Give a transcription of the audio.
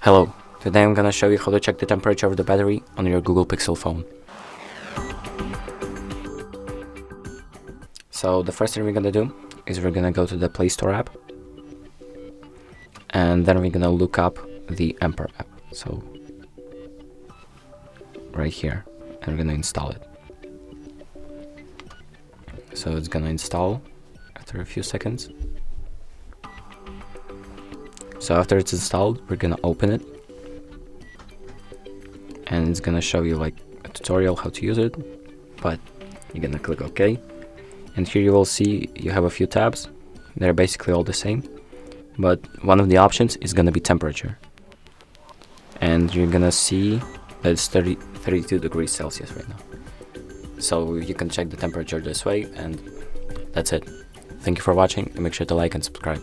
Hello, today I'm gonna show you how to check the temperature of the battery on your Google Pixel phone. So the first thing we're gonna do is we're gonna go to the Play Store app, and then we're gonna look up the Ampere app. So right here, and we're gonna install it. So it's gonna install after a few seconds. So after it's installed, we're gonna open it, and it's gonna show you like a tutorial how to use it, but you're gonna click OK, and here you will see you have a few tabs. They're basically all the same, but one of the options is gonna be temperature, and you're gonna see that it's 32 degrees Celsius right now. So you can check the temperature this way, and that's it. Thank you for watching, and make sure to like and subscribe.